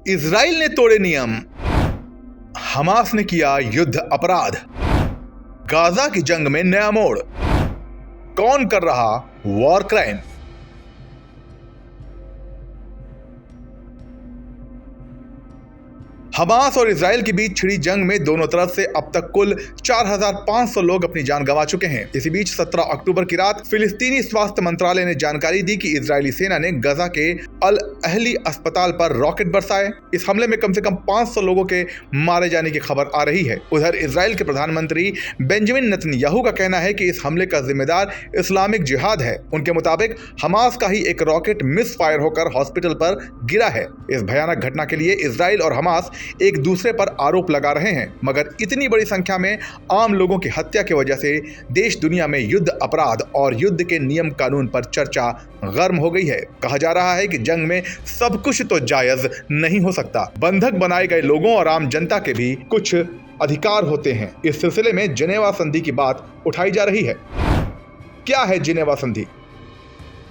Israel ने तोड़े नियम, हमास ने किया युद्ध अपराध, गाजा की जंग में नया मोड़, कौन कर रहा वॉर क्राइम। हमास और इजराइल के बीच छिड़ी जंग में दोनों तरफ से अब तक कुल 4,500 लोग अपनी जान गंवा चुके हैं। इसी बीच 17 अक्टूबर की रात फिलिस्तीनी स्वास्थ्य मंत्रालय ने जानकारी दी कि इजरायली सेना ने गजा के अल अहली अस्पताल पर रॉकेट बरसाए। इस हमले में कम से कम 500 लोगों के मारे जाने की खबर आ रही है। उधर इजराइल के प्रधानमंत्री बेंजामिन नेतन्याहू का कहना है कि इस हमले का जिम्मेदार इस्लामिक जिहाद है। उनके मुताबिक हमास का ही एक रॉकेट मिस फायर होकर हॉस्पिटल पर गिरा है। इस भयानक घटना के लिए इजराइल और हमास एक दूसरे पर आरोप लगा रहे हैं, मगर इतनी बड़ी संख्या में आम लोगों की हत्या की वजह से देश दुनिया में युद्ध अपराध और युद्ध के नियम कानून पर चर्चा गर्म हो गई है। कहा जा रहा है कि जंग में सब कुछ तो जायज नहीं हो सकता। बंधक बनाए गए लोगों और आम जनता के भी कुछ अधिकार होते हैं। इस सिलसिले में जिनेवा संधि की बात उठाई जा रही है। क्या है जिनेवा संधि?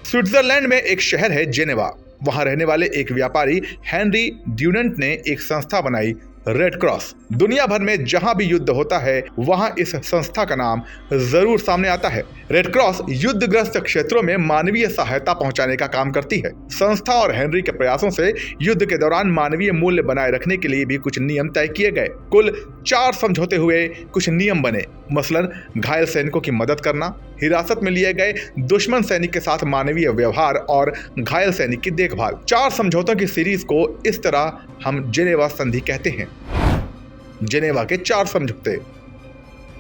स्विट्जरलैंड में एक शहर है जिनेवा। वहां रहने वाले एक व्यापारी हेनरी ड्यूनेंट ने एक संस्था बनाई, रेड क्रॉस। दुनिया भर में जहां भी युद्ध होता है वहां इस संस्था का नाम जरूर सामने आता है। रेड क्रॉस युद्धग्रस्त क्षेत्रों में मानवीय सहायता पहुंचाने का काम करती है। संस्था और हेनरी के प्रयासों से युद्ध के दौरान मानवीय मूल्य बनाए रखने के लिए भी कुछ नियम तय किए गए। कुल 4 समझौते हुए कुछ नियम बने। मसलन घायल सैनिकों की मदद करना, हिरासत में लिए गए दुश्मन सैनिक के साथ मानवीय व्यवहार और घायल सैनिक की देखभाल। 4 समझौतों की सीरीज को इस तरह हम जिनेवा संधि कहते हैं। जिनेवा के 4 समझौते।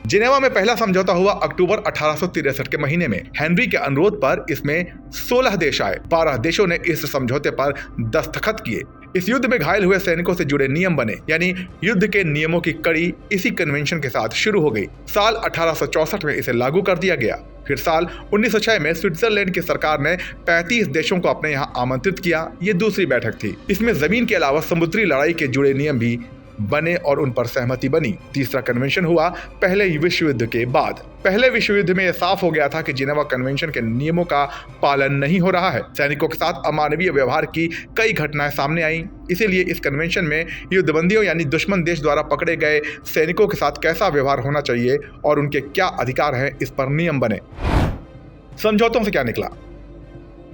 जिनेवा में पहला समझौता हुआ अक्टूबर 1863 के महीने में। हेनरी के अनुरोध पर इसमें 16 देश आए। 12 देशों ने इस समझौते पर दस्तखत किए। इस युद्ध में घायल हुए सैनिकों से जुड़े नियम बने, यानी युद्ध के नियमों की कड़ी इसी कन्वेंशन के साथ शुरू हो गई। साल 1864 में इसे लागू कर दिया गया। फिर साल 1906 में स्विट्जरलैंड की सरकार ने 35 देशों को अपने यहाँ आमंत्रित किया। ये दूसरी बैठक थी। इसमें जमीन के अलावा समुद्री लड़ाई के जुड़े नियम भी बने और उन पर सहमति बनी। तीसरा कन्वेंशन हुआ पहले विश्व युद्ध के बाद। पहले विश्व युद्ध में यह साफ हो गया था कि जिनेवा कन्वेंशन के नियमों का पालन नहीं हो रहा है। सैनिकों के साथ अमानवीय व्यवहार की कई घटनाएं सामने आई। इसीलिए इस कन्वेंशन में युद्धबंदियों यानी दुश्मन देश द्वारा पकड़े गए सैनिकों के साथ कैसा व्यवहार होना चाहिए और उनके क्या अधिकार हैं, इस पर नियम बने। समझौतों से क्या निकला?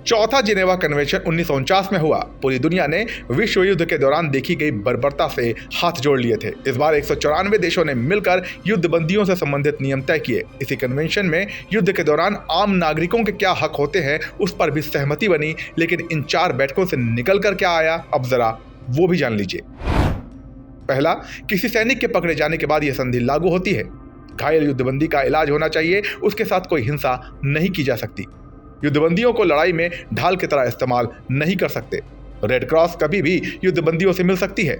चौथा जिनेवा कन्वेंशन 1949 में हुआ। पूरी दुनिया ने विश्व युद्ध के दौरान देखी गई बर्बरता से हाथ जोड़ लिए थे। इस बार 194 देशों ने मिलकर युद्धबंदियों से संबंधित नियम तय किए। इसी कन्वेंशन में युद्ध के दौरान आम नागरिकों के क्या हक होते हैं उस पर भी सहमति बनी। लेकिन इन 4 बैठकों से निकल कर क्या आया, अब जरा वो भी जान लीजिए। पहला, किसी सैनिक के पकड़े जाने के बाद यह संधि लागू होती है। घायल युद्धबंदी का इलाज होना चाहिए, उसके साथ कोई हिंसा नहीं की जा सकती। युद्धबंदियों को लड़ाई में ढाल की तरह इस्तेमाल नहीं कर सकते। रेड क्रॉस कभी भी युद्धबंदियों से मिल सकती है।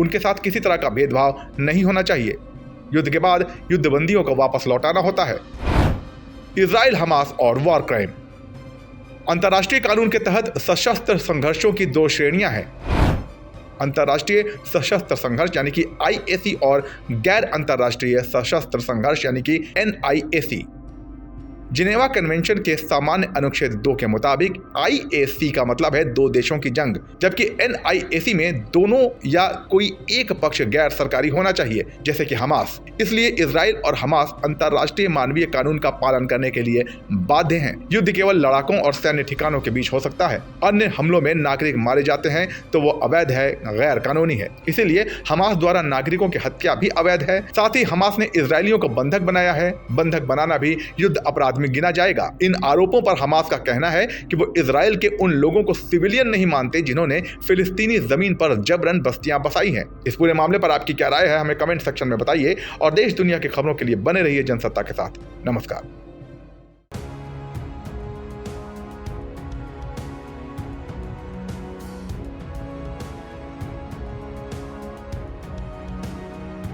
उनके साथ किसी तरह का भेदभाव नहीं होना चाहिए। युद्ध के बाद युद्धबंदियों को वापस लौटाना होता है। इजराइल, हमास और वॉर क्राइम। अंतर्राष्ट्रीय कानून के तहत सशस्त्र संघर्षों की 2 श्रेणियां हैं। अंतर्राष्ट्रीय सशस्त्र संघर्ष यानी कि IAC और गैर अंतर्राष्ट्रीय सशस्त्र संघर्ष यानी कि NIAC। जिनेवा कन्वेंशन के सामान्य अनुच्छेद 2 के मुताबिक IAC का मतलब है 2 देशों की जंग, जबकि NIAC में दोनों या कोई एक पक्ष गैर सरकारी होना चाहिए, जैसे कि हमास। इसलिए इजराइल और हमास अंतर्राष्ट्रीय मानवीय कानून का पालन करने के लिए बाध्य हैं। युद्ध केवल लड़ाकों और सैन्य ठिकानों के बीच हो सकता है। अन्य हमलों में नागरिक मारे जाते हैं तो वो अवैध है, गैर कानूनी है। इसीलिए हमास द्वारा नागरिकों की हत्या भी अवैध है। साथ ही हमास ने इजरायलियों को बंधक बनाया है। बंधक बनाना भी युद्ध अपराध में गिना जाएगा। इन आरोपों पर हमास का कहना है कि वो इजराइल के उन लोगों को सिविलियन नहीं मानते जिन्होंने फिलिस्तीनी जमीन पर जबरन बस्तियां बसाई हैं। इस पूरे मामले पर आपकी क्या राय है, हमें कमेंट सेक्शन में बताइए और देश दुनिया की खबरों के लिए बने रहिए जनसत्ता के साथ। नमस्कार।